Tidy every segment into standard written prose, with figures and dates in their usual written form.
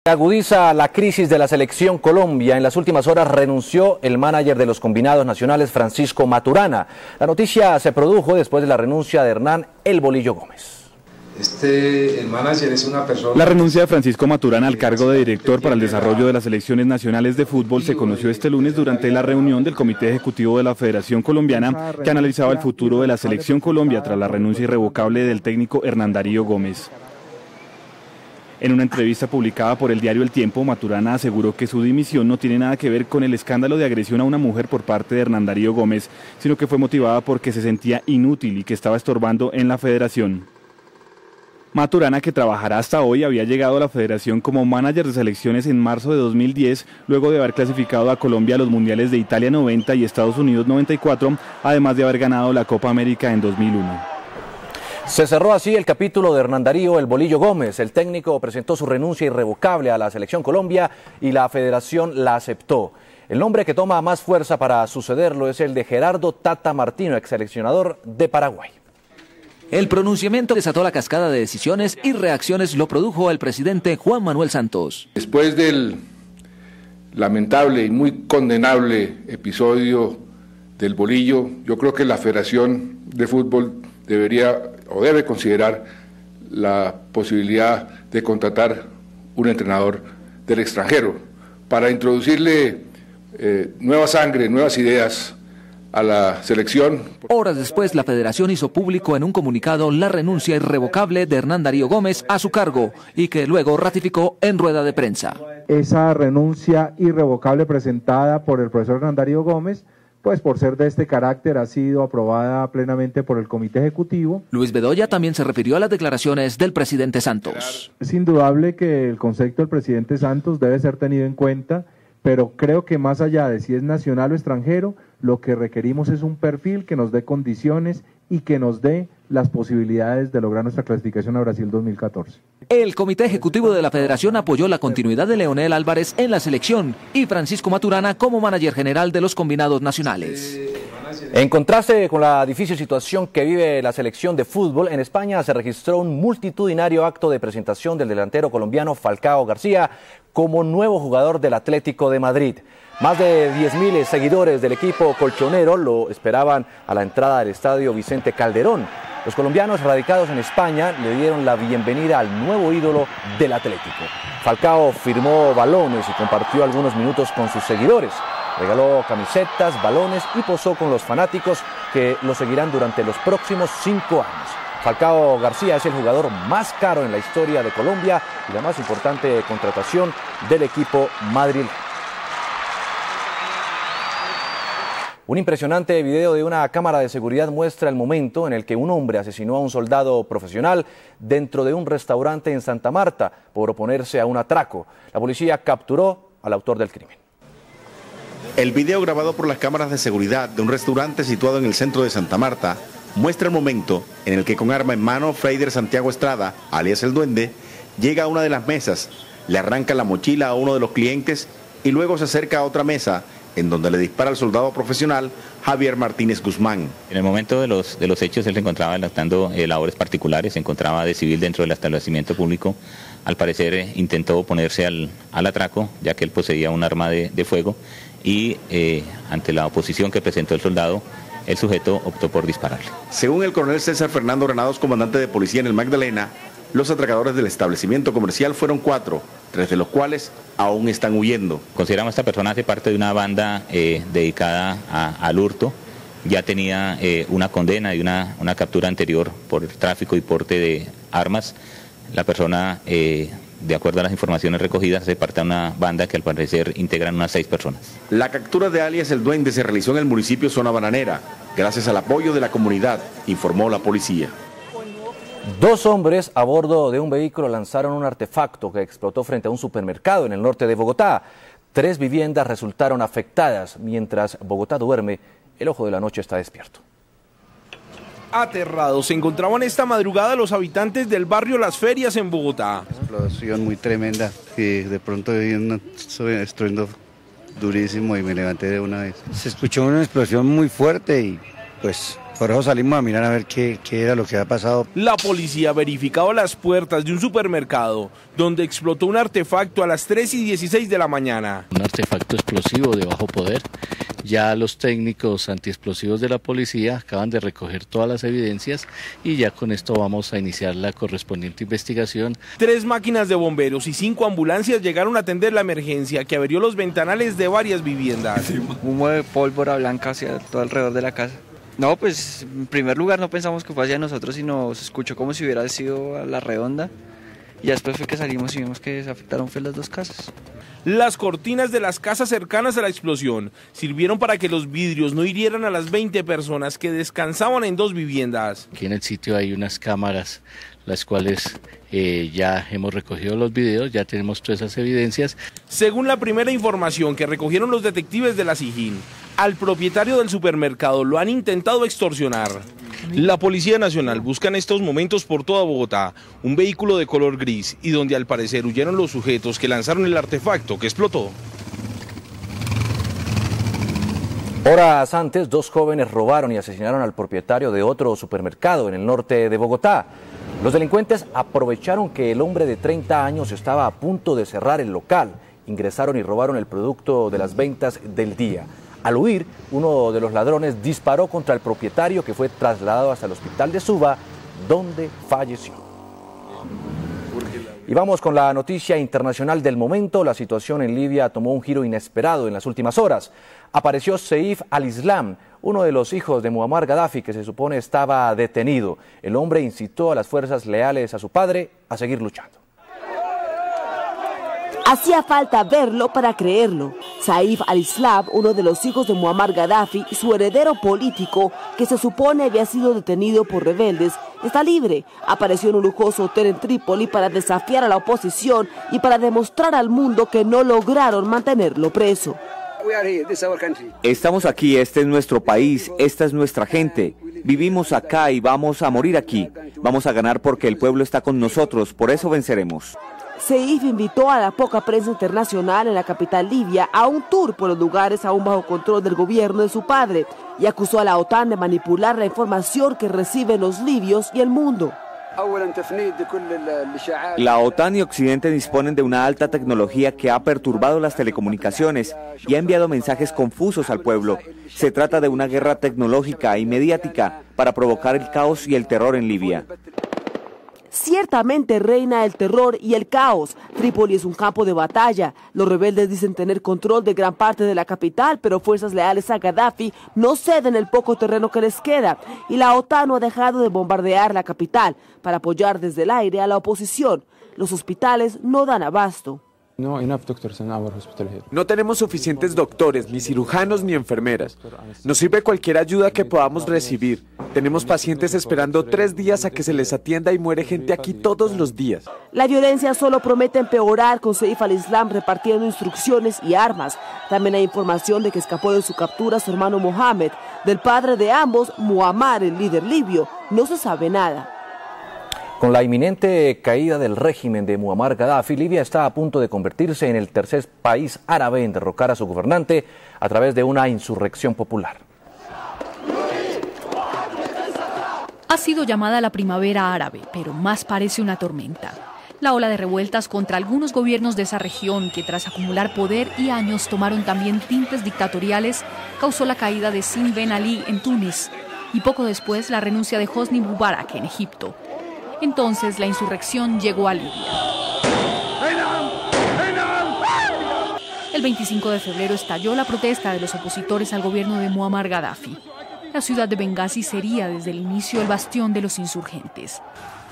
Agudiza la crisis de la selección Colombia. En las últimas horas renunció el manager de los combinados nacionales, Francisco Maturana. La noticia se produjo después de la renuncia de Hernán El Bolillo Gómez. El manager es una persona... La renuncia de Francisco Maturana al cargo de director para el desarrollo de las selecciones nacionales de fútbol se conoció este lunes durante la reunión del Comité Ejecutivo de la Federación Colombiana, que analizaba el futuro de la selección Colombia tras la renuncia irrevocable del técnico Hernán Darío Gómez. En una entrevista publicada por el diario El Tiempo, Maturana aseguró que su dimisión no tiene nada que ver con el escándalo de agresión a una mujer por parte de Hernán Darío Gómez, sino que fue motivada porque se sentía inútil y que estaba estorbando en la federación. Maturana, que trabajará hasta hoy, había llegado a la federación como manager de selecciones en marzo de 2010, luego de haber clasificado a Colombia a los mundiales de Italia 90 y Estados Unidos 94, además de haber ganado la Copa América en 2001. Se cerró así el capítulo de Hernán Darío El Bolillo Gómez. El técnico presentó su renuncia irrevocable a la selección Colombia y la federación la aceptó. El nombre que toma más fuerza para sucederlo es el de Gerardo Tata Martino, ex seleccionador de Paraguay. El pronunciamiento desató la cascada de decisiones y reacciones lo produjo el presidente Juan Manuel Santos. Después del lamentable y muy condenable episodio del Bolillo, yo creo que la Federación de Fútbol debería o debe considerar la posibilidad de contratar un entrenador del extranjero para introducirle nueva sangre, nuevas ideas a la selección. Horas después, la federación hizo público en un comunicado la renuncia irrevocable de Hernán Darío Gómez a su cargo y que luego ratificó en rueda de prensa. Esa renuncia irrevocable presentada por el profesor Hernán Darío Gómez, pues por ser de este carácter, ha sido aprobada plenamente por el Comité Ejecutivo. Luis Bedoya también se refirió a las declaraciones del presidente Santos. Es indudable que el concepto del presidente Santos debe ser tenido en cuenta, pero creo que más allá de si es nacional o extranjero, lo que requerimos es un perfil que nos dé condiciones y que nos dé las posibilidades de lograr nuestra clasificación a Brasil 2014. El Comité Ejecutivo de la Federación apoyó la continuidad de Leonel Álvarez en la selección y Francisco Maturana como manager general de los combinados nacionales. En contraste con la difícil situación que vive la selección de fútbol, en España se registró un multitudinario acto de presentación del delantero colombiano Falcao García como nuevo jugador del Atlético de Madrid. Más de 10.000 seguidores del equipo colchonero lo esperaban a la entrada del estadio Vicente Calderón. Los colombianos radicados en España le dieron la bienvenida al nuevo ídolo del Atlético. Falcao firmó balones y compartió algunos minutos con sus seguidores. Regaló camisetas, balones y posó con los fanáticos que lo seguirán durante los próximos 5 años. Falcao García es el jugador más caro en la historia de Colombia y la más importante contratación del equipo madrileño. Un impresionante video de una cámara de seguridad muestra el momento en el que un hombre asesinó a un soldado profesional dentro de un restaurante en Santa Marta por oponerse a un atraco. La policía capturó al autor del crimen. El video grabado por las cámaras de seguridad de un restaurante situado en el centro de Santa Marta muestra el momento en el que con arma en mano Freider Santiago Estrada, alias El Duende, llega a una de las mesas, le arranca la mochila a uno de los clientes y luego se acerca a otra mesa en donde le dispara al soldado profesional Javier Martínez Guzmán. En el momento de los hechos él se encontraba realizando labores particulares, se encontraba de civil dentro del establecimiento público. Al parecer intentó oponerse al atraco, ya que él poseía un arma de fuego y ante la oposición que presentó el soldado, el sujeto optó por dispararle. Según el coronel César Fernando Granados, comandante de policía en el Magdalena, los atracadores del establecimiento comercial fueron 4, 3 de los cuales aún están huyendo. Consideramos que esta persona hace parte de una banda dedicada al hurto. Ya tenía una condena y una captura anterior por tráfico y porte de armas. La persona, de acuerdo a las informaciones recogidas, hace parte de una banda que al parecer integran unas 6 personas. La captura de alias El Duende se realizó en el municipio Zona Bananera, gracias al apoyo de la comunidad, informó la policía. 2 hombres a bordo de un vehículo lanzaron un artefacto que explotó frente a un supermercado en el norte de Bogotá. 3 viviendas resultaron afectadas. Mientras Bogotá duerme, el ojo de la noche está despierto. Aterrados se encontraban esta madrugada los habitantes del barrio Las Ferias en Bogotá. Explosión muy tremenda y de pronto vi un estruendo durísimo y me levanté de una vez. Se escuchó una explosión muy fuerte y pues Por eso salimos a mirar a ver qué era lo que ha pasado. La policía ha verificado las puertas de un supermercado donde explotó un artefacto a las 3:16 de la mañana. Un artefacto explosivo de bajo poder. Ya los técnicos antiexplosivos de la policía acaban de recoger todas las evidencias y ya con esto vamos a iniciar la correspondiente investigación. 3 máquinas de bomberos y 5 ambulancias llegaron a atender la emergencia que averió los ventanales de varias viviendas. Humo de pólvora blanca hacia todo alrededor de la casa. No, pues en primer lugar no pensamos que fue hacia nosotros, sino se escuchó como si hubiera sido a la redonda. Y después fue que salimos y vimos que se afectaron las 2 casas. Las cortinas de las casas cercanas a la explosión sirvieron para que los vidrios no hirieran a las 20 personas que descansaban en 2 viviendas. Aquí en el sitio hay unas cámaras, las cuales ya hemos recogido los videos, ya tenemos todas esas evidencias. Según la primera información que recogieron los detectives de la SIJIN, al propietario del supermercado lo han intentado extorsionar. La Policía Nacional busca en estos momentos por toda Bogotá un vehículo de color gris y donde al parecer huyeron los sujetos que lanzaron el artefacto que explotó. Horas antes, 2 jóvenes robaron y asesinaron al propietario de otro supermercado en el norte de Bogotá. Los delincuentes aprovecharon que el hombre de 30 años estaba a punto de cerrar el local. Ingresaron y robaron el producto de las ventas del día. Al huir, uno de los ladrones disparó contra el propietario, que fue trasladado hasta el hospital de Suba, donde falleció. Y vamos con la noticia internacional del momento. La situación en Libia tomó un giro inesperado en las últimas horas. Apareció Saif al-Islam, uno de los hijos de Muammar Gaddafi, que se supone estaba detenido. El hombre incitó a las fuerzas leales a su padre a seguir luchando. Hacía falta verlo para creerlo. Saif al-Islam, uno de los hijos de Muammar Gaddafi, su heredero político, que se supone había sido detenido por rebeldes, está libre. Apareció en un lujoso hotel en Trípoli para desafiar a la oposición y para demostrar al mundo que no lograron mantenerlo preso. Estamos aquí, este es nuestro país, esta es nuestra gente. Vivimos acá y vamos a morir aquí. Vamos a ganar porque el pueblo está con nosotros, por eso venceremos. Saif invitó a la poca prensa internacional en la capital libia a un tour por los lugares aún bajo control del gobierno de su padre y acusó a la OTAN de manipular la información que reciben los libios y el mundo. La OTAN y Occidente disponen de una alta tecnología que ha perturbado las telecomunicaciones y ha enviado mensajes confusos al pueblo. Se trata de una guerra tecnológica y mediática para provocar el caos y el terror en Libia. Ciertamente reina el terror y el caos. Trípoli es un campo de batalla. Los rebeldes dicen tener control de gran parte de la capital, pero fuerzas leales a Gaddafi no ceden el poco terreno que les queda. Y la OTAN no ha dejado de bombardear la capital para apoyar desde el aire a la oposición. Los hospitales no dan abasto. No tenemos suficientes doctores, ni cirujanos, ni enfermeras. Nos sirve cualquier ayuda que podamos recibir. Tenemos pacientes esperando 3 días a que se les atienda y muere gente aquí todos los días. La violencia solo promete empeorar, con Saif al-Islam repartiendo instrucciones y armas. También hay información de que escapó de su captura su hermano Mohamed. Del padre de ambos, Muammar, el líder libio, no se sabe nada. Con la inminente caída del régimen de Muammar Gaddafi, Libia está a punto de convertirse en el tercer país árabe en derrocar a su gobernante a través de una insurrección popular. Ha sido llamada la primavera árabe, pero más parece una tormenta. La ola de revueltas contra algunos gobiernos de esa región, que tras acumular poder y años tomaron también tintes dictatoriales, causó la caída de Sinn Ben Ali en Túnez y poco después la renuncia de Hosni Mubarak en Egipto. Entonces la insurrección llegó a Libia. El 25 de febrero estalló la protesta de los opositores al gobierno de Muammar Gaddafi. La ciudad de Bengasi sería desde el inicio el bastión de los insurgentes.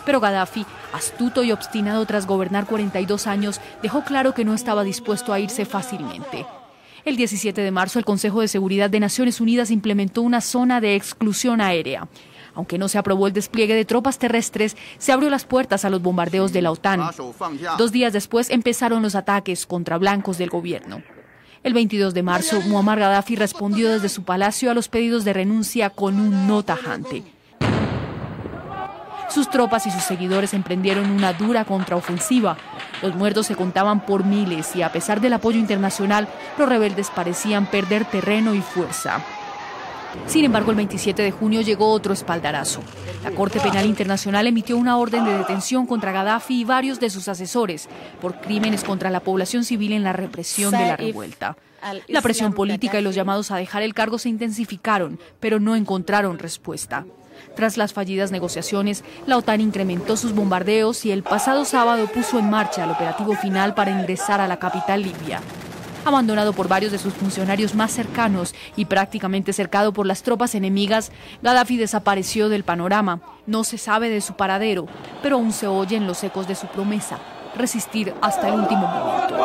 Pero Gaddafi, astuto y obstinado tras gobernar 42 años, dejó claro que no estaba dispuesto a irse fácilmente. El 17 de marzo, el Consejo de Seguridad de Naciones Unidas implementó una zona de exclusión aérea. Aunque no se aprobó el despliegue de tropas terrestres, se abrió las puertas a los bombardeos de la OTAN. 2 días después empezaron los ataques contra blancos del gobierno. El 22 de marzo, Muammar Gaddafi respondió desde su palacio a los pedidos de renuncia con un no tajante. Sus tropas y sus seguidores emprendieron una dura contraofensiva. Los muertos se contaban por miles y a pesar del apoyo internacional, los rebeldes parecían perder terreno y fuerza. Sin embargo, el 27 de junio llegó otro espaldarazo. La Corte Penal Internacional emitió una orden de detención contra Gadafi y varios de sus asesores por crímenes contra la población civil en la represión de la revuelta. La presión política y los llamados a dejar el cargo se intensificaron, pero no encontraron respuesta. Tras las fallidas negociaciones, la OTAN incrementó sus bombardeos y el pasado sábado puso en marcha el operativo final para ingresar a la capital libia. Abandonado por varios de sus funcionarios más cercanos y prácticamente cercado por las tropas enemigas, Gadafi desapareció del panorama. No se sabe de su paradero, pero aún se oyen los ecos de su promesa: resistir hasta el último momento.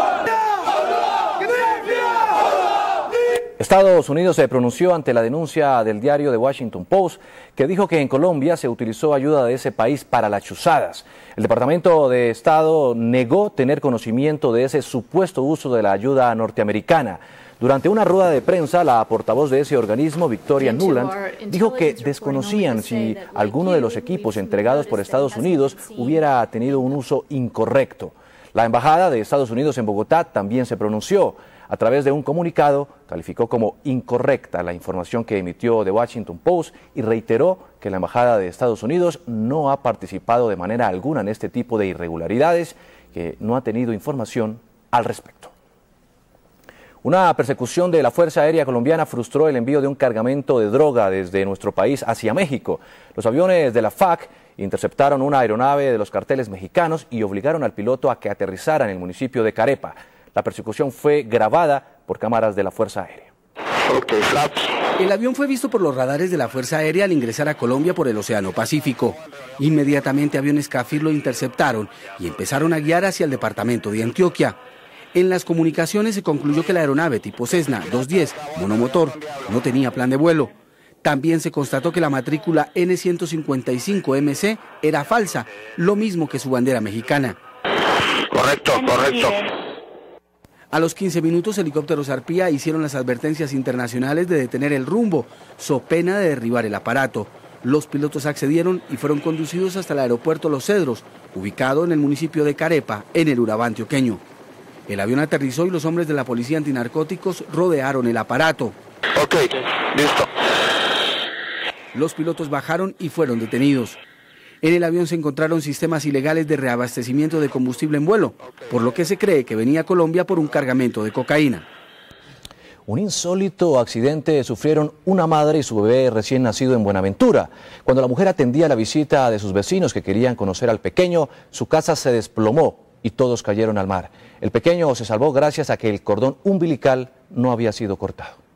Estados Unidos se pronunció ante la denuncia del diario The Washington Post, que dijo que en Colombia se utilizó ayuda de ese país para las chuzadas. El Departamento de Estado negó tener conocimiento de ese supuesto uso de la ayuda norteamericana. Durante una rueda de prensa, la portavoz de ese organismo, Victoria Nuland, dijo que desconocían si alguno de los equipos entregados por Estados Unidos hubiera tenido un uso incorrecto. La Embajada de Estados Unidos en Bogotá también se pronunció. A través de un comunicado, calificó como incorrecta la información que emitió The Washington Post y reiteró que la Embajada de Estados Unidos no ha participado de manera alguna en este tipo de irregularidades, que no ha tenido información al respecto. Una persecución de la Fuerza Aérea Colombiana frustró el envío de un cargamento de droga desde nuestro país hacia México. Los aviones de la FAC interceptaron una aeronave de los carteles mexicanos y obligaron al piloto a que aterrizara en el municipio de Carepa. La persecución fue grabada por cámaras de la Fuerza Aérea. El avión fue visto por los radares de la Fuerza Aérea al ingresar a Colombia por el Océano Pacífico. Inmediatamente aviones Cafir lo interceptaron y empezaron a guiar hacia el departamento de Antioquia. En las comunicaciones se concluyó que la aeronave tipo Cessna 210 monomotor no tenía plan de vuelo. También se constató que la matrícula N155MC era falsa, lo mismo que su bandera mexicana. Correcto. A los 15 minutos, helicópteros Arpía hicieron las advertencias internacionales de detener el rumbo, so pena de derribar el aparato. Los pilotos accedieron y fueron conducidos hasta el aeropuerto Los Cedros, ubicado en el municipio de Carepa, en el Urabá antioqueño. El avión aterrizó y los hombres de la policía antinarcóticos rodearon el aparato. Ok, listo. Los pilotos bajaron y fueron detenidos. En el avión se encontraron sistemas ilegales de reabastecimiento de combustible en vuelo, por lo que se cree que venía a Colombia por un cargamento de cocaína. Un insólito accidente sufrieron una madre y su bebé recién nacido en Buenaventura. Cuando la mujer atendía la visita de sus vecinos que querían conocer al pequeño, su casa se desplomó y todos cayeron al mar. El pequeño se salvó gracias a que el cordón umbilical no había sido cortado.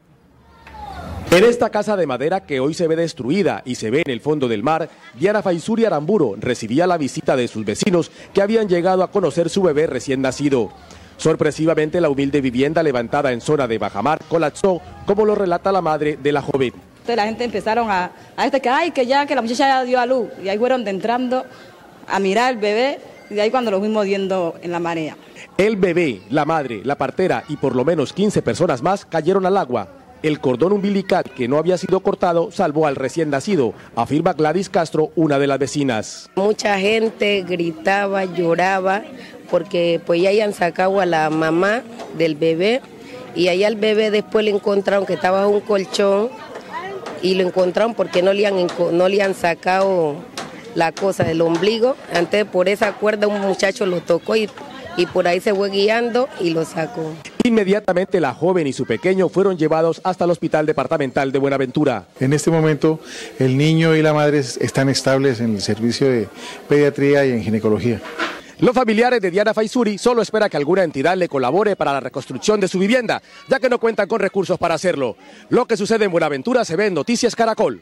En esta casa de madera que hoy se ve destruida y se ve en el fondo del mar, Diana Faisuri Aramburo recibía la visita de sus vecinos que habían llegado a conocer su bebé recién nacido. Sorpresivamente, la humilde vivienda levantada en zona de bajamar colapsó, como lo relata la madre de la joven. Entonces la gente empezaron a que la muchacha ya dio a luz, y ahí fueron entrando a mirar el bebé, y de ahí cuando lo fuimos viendo en la marea. El bebé, la madre, la partera y por lo menos 15 personas más cayeron al agua. El cordón umbilical que no había sido cortado salvó al recién nacido, afirma Gladys Castro, una de las vecinas. Mucha gente gritaba, lloraba, porque pues ya habían sacado a la mamá del bebé y allá al bebé después le encontraron que estaba en un colchón y lo encontraron porque no le han sacado la cosa del ombligo. Antes por esa cuerda un muchacho lo tocó y por ahí se fue guiando y lo sacó. Inmediatamente la joven y su pequeño fueron llevados hasta el Hospital Departamental de Buenaventura. En este momento el niño y la madre están estables en el servicio de pediatría y en ginecología. Los familiares de Diana Faisuri solo esperan que alguna entidad le colabore para la reconstrucción de su vivienda, ya que no cuentan con recursos para hacerlo. Lo que sucede en Buenaventura se ve en Noticias Caracol.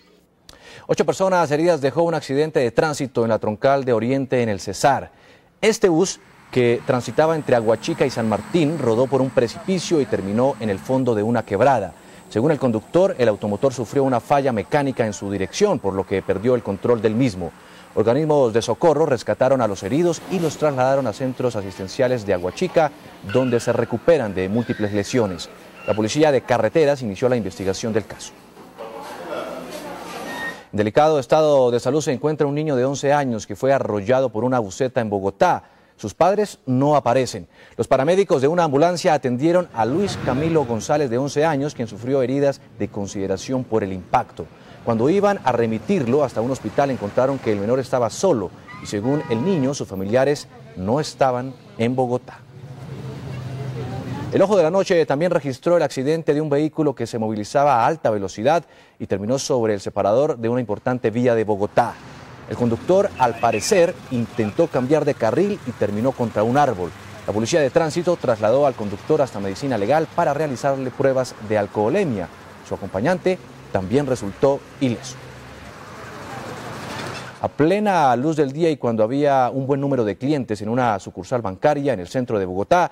8 personas heridas dejó un accidente de tránsito en la troncal de Oriente en el Cesar. Este bus, que transitaba entre Aguachica y San Martín, rodó por un precipicio y terminó en el fondo de una quebrada. Según el conductor, el automotor sufrió una falla mecánica en su dirección, por lo que perdió el control del mismo. Organismos de socorro rescataron a los heridos y los trasladaron a centros asistenciales de Aguachica, donde se recuperan de múltiples lesiones. La Policía de Carreteras inició la investigación del caso. En delicado estado de salud se encuentra un niño de 11 años que fue arrollado por una buseta en Bogotá. Sus padres no aparecen. Los paramédicos de una ambulancia atendieron a Luis Camilo González, de 11 años, quien sufrió heridas de consideración por el impacto. Cuando iban a remitirlo hasta un hospital, encontraron que el menor estaba solo y, según el niño, sus familiares no estaban en Bogotá. El Ojo de la Noche también registró el accidente de un vehículo que se movilizaba a alta velocidad y terminó sobre el separador de una importante vía de Bogotá. El conductor, al parecer, intentó cambiar de carril y terminó contra un árbol. La policía de tránsito trasladó al conductor hasta medicina legal para realizarle pruebas de alcoholemia. Su acompañante también resultó ileso. A plena luz del día y cuando había un buen número de clientes en una sucursal bancaria en el centro de Bogotá,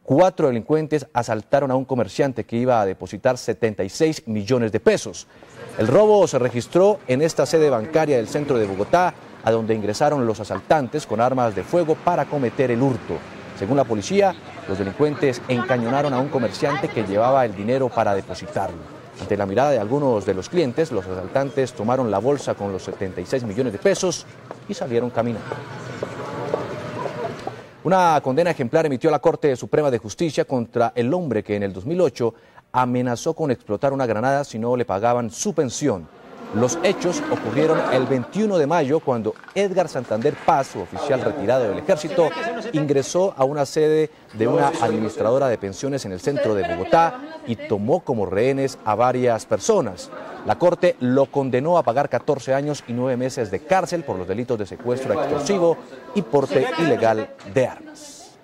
4 delincuentes asaltaron a un comerciante que iba a depositar 76 millones de pesos. El robo se registró en esta sede bancaria del centro de Bogotá, a donde ingresaron los asaltantes con armas de fuego para cometer el hurto. Según la policía, los delincuentes encañonaron a un comerciante que llevaba el dinero para depositarlo. Ante la mirada de algunos de los clientes, los asaltantes tomaron la bolsa con los 76 millones de pesos y salieron caminando. Una condena ejemplar emitió la Corte Suprema de Justicia contra el hombre que en el 2008 amenazó con explotar una granada si no le pagaban su pensión. Los hechos ocurrieron el 21 de mayo cuando Edgar Santander Paz, oficial retirado del ejército, ingresó a una sede de una administradora de pensiones en el centro de Bogotá y tomó como rehenes a varias personas. La Corte lo condenó a pagar 14 años y 9 meses de cárcel por los delitos de secuestro extorsivo y porte ilegal de armas.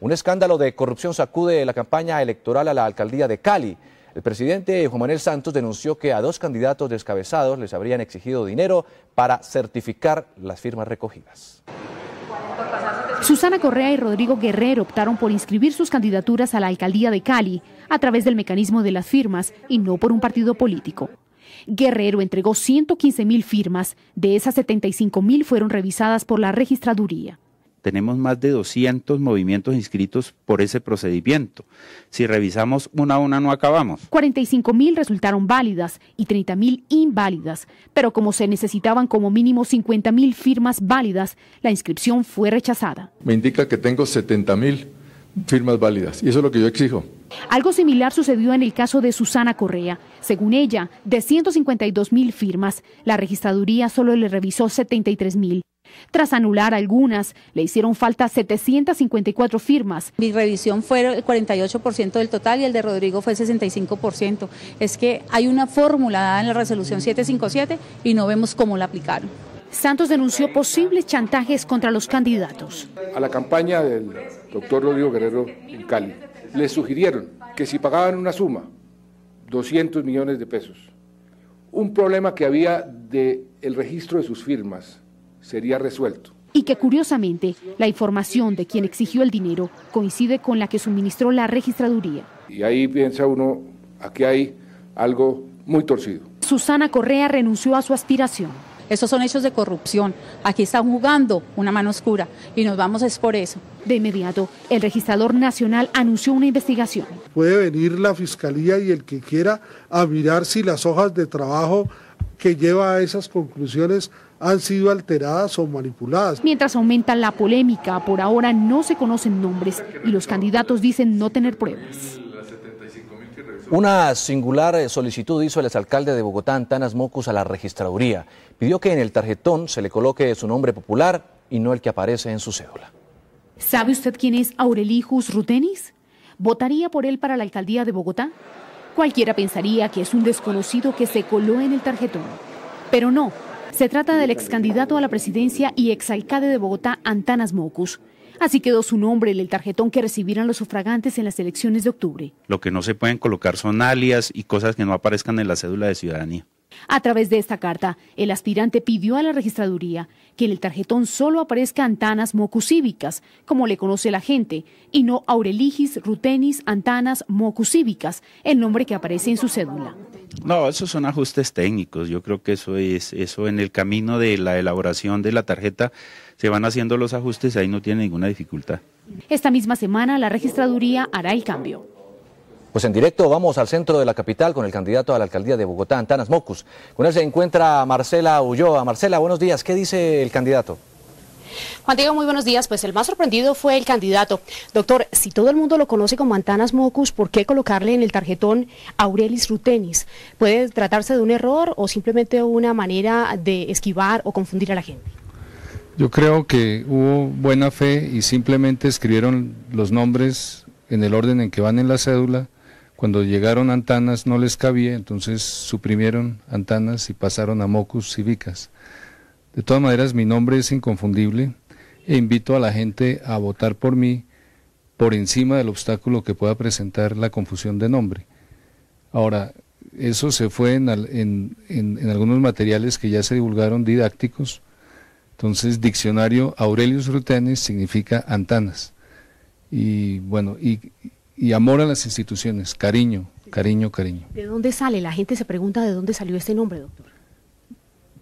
Un escándalo de corrupción sacude la campaña electoral a la alcaldía de Cali. El presidente Juan Manuel Santos denunció que a 2 candidatos descabezados les habrían exigido dinero para certificar las firmas recogidas. Susana Correa y Rodrigo Guerrero optaron por inscribir sus candidaturas a la alcaldía de Cali a través del mecanismo de las firmas y no por un partido político. Guerrero entregó 115.000 firmas, de esas 75.000 fueron revisadas por la registraduría. Tenemos más de 200 movimientos inscritos por ese procedimiento. Si revisamos una a una no acabamos. 45.000 resultaron válidas y 30.000 inválidas, pero como se necesitaban como mínimo 50.000 firmas válidas, la inscripción fue rechazada. Me indica que tengo 70.000 firmas válidas y eso es lo que yo exijo. Algo similar sucedió en el caso de Susana Correa. Según ella, de 152.000 firmas, la registraduría solo le revisó 73.000. Tras anular algunas, le hicieron falta 754 firmas. Mi revisión fue el 48% del total y el de Rodrigo fue el 65%. Es que hay una fórmula dada en la resolución 757 y no vemos cómo la aplicaron. Santos denunció posibles chantajes contra los candidatos. A la campaña del doctor Rodrigo Guerrero en Cali, les sugirieron que si pagaban una suma, 200 millones de pesos, un problema que había del registro de sus firmas sería resuelto. Y que curiosamente, la información de quien exigió el dinero coincide con la que suministró la registraduría. Y ahí piensa uno, aquí hay algo muy torcido. Susana Correa renunció a su aspiración. Esos son hechos de corrupción. Aquí están jugando una mano oscura y nos vamos es por eso. De inmediato, el registrador nacional anunció una investigación. Puede venir la fiscalía y el que quiera a mirar si las hojas de trabajo que lleva a esas conclusiones han sido alteradas o manipuladas. Mientras aumenta la polémica, por ahora no se conocen nombres y los candidatos dicen no tener pruebas. Una singular solicitud hizo el exalcalde de Bogotá, Antanas Mocus, a la registraduría. Pidió que en el tarjetón se le coloque su nombre popular y no el que aparece en su cédula. ¿Sabe usted quién es Aurelijus Rutenis? ¿Votaría por él para la alcaldía de Bogotá? Cualquiera pensaría que es un desconocido que se coló en el tarjetón. Pero no, se trata del ex candidato a la presidencia y exalcalde de Bogotá, Antanas Mocus. Así quedó su nombre en el tarjetón que recibirán los sufragantes en las elecciones de octubre. Lo que no se pueden colocar son alias y cosas que no aparezcan en la cédula de ciudadanía. A través de esta carta, el aspirante pidió a la registraduría que en el tarjetón solo aparezca Antanas Mocus Cívicas, como le conoce la gente, y no Aurelijus Rutenis Antanas Mocus Cívicas, el nombre que aparece en su cédula. No, esos son ajustes técnicos. Yo creo que eso en el camino de la elaboración de la tarjeta se van haciendo los ajustes, ahí no tiene ninguna dificultad. Esta misma semana la registraduría hará el cambio. Pues en directo vamos al centro de la capital con el candidato a la alcaldía de Bogotá, Antanas Mocus. Con él se encuentra Marcela Ulloa. Marcela, buenos días. ¿Qué dice el candidato? Juan Diego, muy buenos días. Pues el más sorprendido fue el candidato. Doctor, si todo el mundo lo conoce como Antanas Mockus, ¿por qué colocarle en el tarjetón Aurelis Rutenis? ¿Puede tratarse de un error o simplemente una manera de esquivar o confundir a la gente? Yo creo que hubo buena fe y simplemente escribieron los nombres en el orden en que van en la cédula. Cuando llegaron Antanas no les cabía, entonces suprimieron Antanas y pasaron a Mockus y Vicas. De todas maneras, mi nombre es inconfundible e invito a la gente a votar por mí por encima del obstáculo que pueda presentar la confusión de nombre. Ahora, eso se fue en algunos materiales que ya se divulgaron didácticos. Entonces, diccionario Aurelius Rutenis significa Antanas. Y bueno, y amor a las instituciones, cariño, cariño, cariño. ¿De dónde sale? La gente se pregunta de dónde salió este nombre, doctor.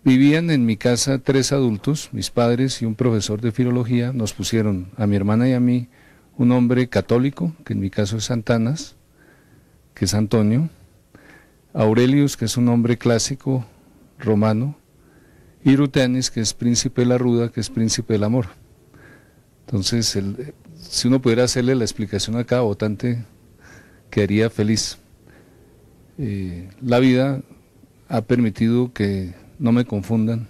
Vivían en mi casa 3 adultos, mis padres y un profesor de filología. Nos pusieron a mi hermana y a mí un nombre católico, que en mi caso es Antanas, que es Antonio, Aurelius, que es un nombre clásico romano, y Rutenis, que es príncipe de la ruda, que es príncipe del amor. Entonces, si uno pudiera hacerle la explicación a cada votante, quedaría feliz. La vida ha permitido que no me confundan,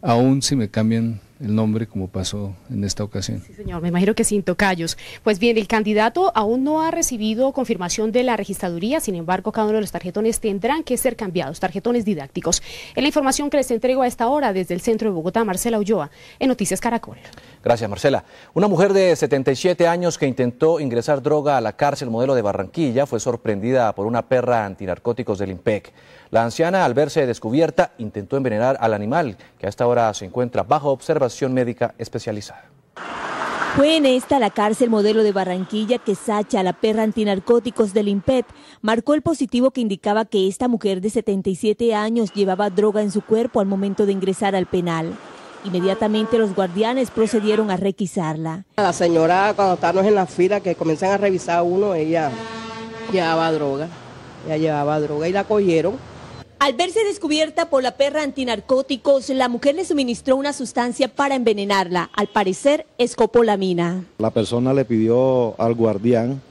aun si me cambian el nombre como pasó en esta ocasión. Sí, señor, me imagino que sin tocayos. Pues bien, el candidato aún no ha recibido confirmación de la registraduría, sin embargo, cada uno de los tarjetones tendrán que ser cambiados, tarjetones didácticos. Es la información que les entrego a esta hora desde el centro de Bogotá, Marcela Ulloa, en Noticias Caracol. Gracias, Marcela. Una mujer de 77 años que intentó ingresar droga a la cárcel modelo de Barranquilla fue sorprendida por una perra antinarcóticos del IMPEC. La anciana, al verse descubierta, intentó envenenar al animal, que a esta hora se encuentra bajo observación médica especializada. Fue en esta la cárcel modelo de Barranquilla que Sacha, la perra antinarcóticos del IMPEC, marcó el positivo que indicaba que esta mujer de 77 años llevaba droga en su cuerpo al momento de ingresar al penal. Inmediatamente los guardianes procedieron a requisarla. La señora, cuando estábamos en la fila que comienzan a revisar a uno, ella llevaba droga y la cogieron. Al verse descubierta por la perra antinarcóticos, la mujer le suministró una sustancia para envenenarla, al parecer escopolamina. La persona le pidió al guardián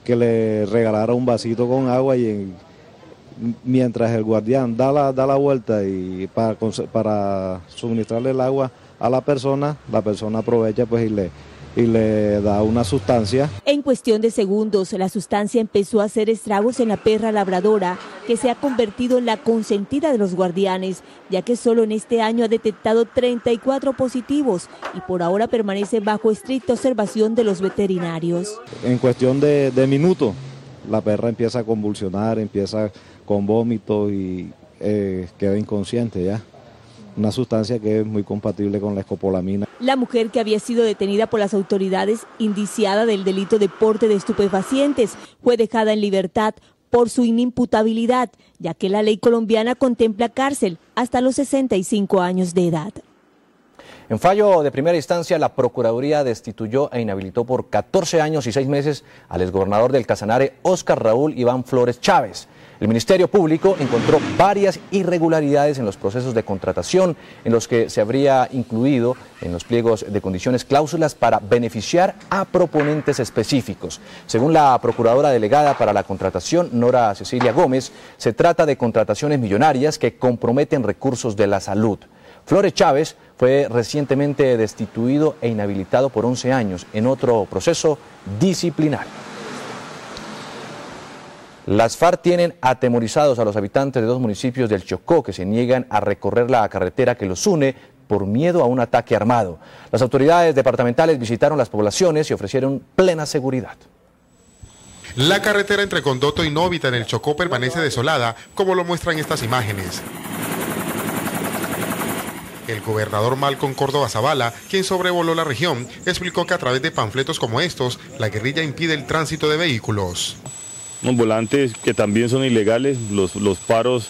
que le regalara un vasito con agua y mientras el guardián da la vuelta y para suministrarle el agua a la persona aprovecha pues y le da una sustancia. En cuestión de segundos, la sustancia empezó a hacer estragos en la perra labradora, que se ha convertido en la consentida de los guardianes, ya que solo en este año ha detectado 34 positivos y por ahora permanece bajo estricta observación de los veterinarios. En cuestión de minutos, la perra empieza a convulsionar, empieza con vómito y queda inconsciente ya. Una sustancia que es muy compatible con la escopolamina. La mujer, que había sido detenida por las autoridades indiciada del delito de porte de estupefacientes, fue dejada en libertad por su inimputabilidad, ya que la ley colombiana contempla cárcel hasta los 65 años de edad. En fallo de primera instancia, la Procuraduría destituyó e inhabilitó por 14 años y 6 meses al exgobernador del Casanare, Óscar Raúl Iván Flores Chávez. El Ministerio Público encontró varias irregularidades en los procesos de contratación en los que se habría incluido en los pliegos de condiciones cláusulas para beneficiar a proponentes específicos. Según la Procuradora Delegada para la Contratación, Nora Cecilia Gómez, se trata de contrataciones millonarias que comprometen recursos de la salud. Flores Chávez fue recientemente destituido e inhabilitado por 11 años en otro proceso disciplinario. Las FARC tienen atemorizados a los habitantes de 2 municipios del Chocó que se niegan a recorrer la carretera que los une por miedo a un ataque armado. Las autoridades departamentales visitaron las poblaciones y ofrecieron plena seguridad. La carretera entre Condoto y Novita en el Chocó permanece desolada, como lo muestran estas imágenes. El gobernador Malcolm Córdoba Zavala, quien sobrevoló la región, explicó que a través de panfletos como estos, la guerrilla impide el tránsito de vehículos. Unos volantes que también son ilegales, los paros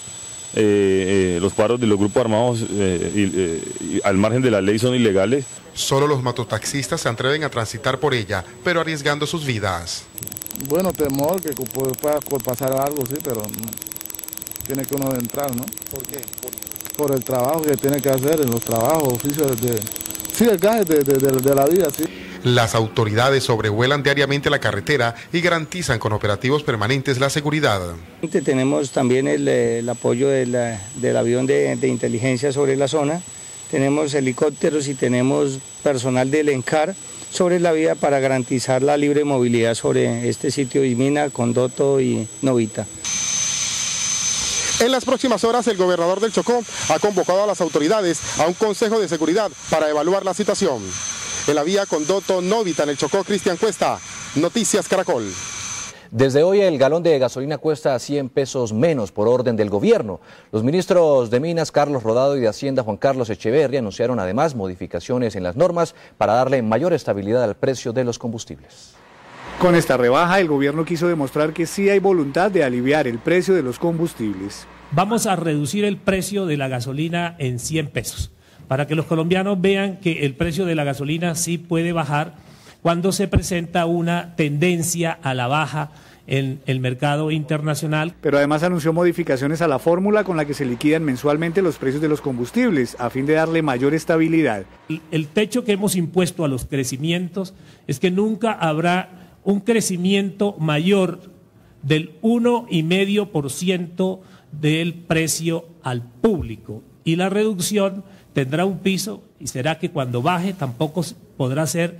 de los grupos armados al margen de la ley son ilegales. Solo los mototaxistas se atreven a transitar por ella, pero arriesgando sus vidas. Bueno, temor que pueda pasar algo, sí, pero tiene que uno entrar, ¿no? ¿Por qué? Por el trabajo que tiene que hacer, en los trabajos, oficios Sí, el gaje de la vida, sí. Las autoridades sobrevuelan diariamente la carretera y garantizan con operativos permanentes la seguridad. Tenemos también el apoyo del avión de inteligencia sobre la zona, tenemos helicópteros y tenemos personal del ENCAR sobre la vía para garantizar la libre movilidad sobre este sitio Ismina, Condoto y Novita. En las próximas horas, el gobernador del Chocó ha convocado a las autoridades a un consejo de seguridad para evaluar la situación. En la vía Condoto Novita, en el Chocó, Cristian Cuesta, Noticias Caracol. Desde hoy el galón de gasolina cuesta 100 pesos menos por orden del gobierno. Los ministros de Minas, Carlos Rodado, y de Hacienda, Juan Carlos Echeverri, anunciaron además modificaciones en las normas para darle mayor estabilidad al precio de los combustibles. Con esta rebaja, el gobierno quiso demostrar que sí hay voluntad de aliviar el precio de los combustibles. Vamos a reducir el precio de la gasolina en 100 pesos, para que los colombianos vean que el precio de la gasolina sí puede bajar cuando se presenta una tendencia a la baja en el mercado internacional. Pero además anunció modificaciones a la fórmula con la que se liquidan mensualmente los precios de los combustibles, a fin de darle mayor estabilidad. El techo que hemos impuesto a los crecimientos es que nunca habrá un crecimiento mayor del 1,5% del precio al público, y la reducción tendrá un piso y será que cuando baje tampoco podrá ser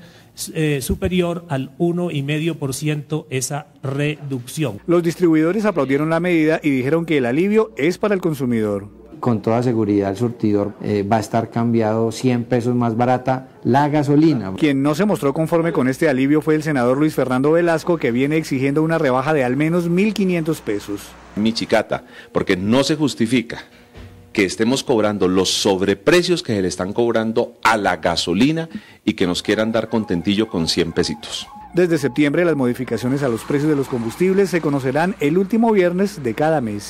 superior al 1,5% esa reducción. Los distribuidores aplaudieron la medida y dijeron que el alivio es para el consumidor. Con toda seguridad el surtidor va a estar cambiado 100 pesos más barata la gasolina. Quien no se mostró conforme con este alivio fue el senador Luis Fernando Velasco, que viene exigiendo una rebaja de al menos 1.500 pesos. Mi chicata, porque no se justifica que estemos cobrando los sobreprecios que se le están cobrando a la gasolina y que nos quieran dar contentillo con 100 pesitos. Desde septiembre las modificaciones a los precios de los combustibles se conocerán el último viernes de cada mes.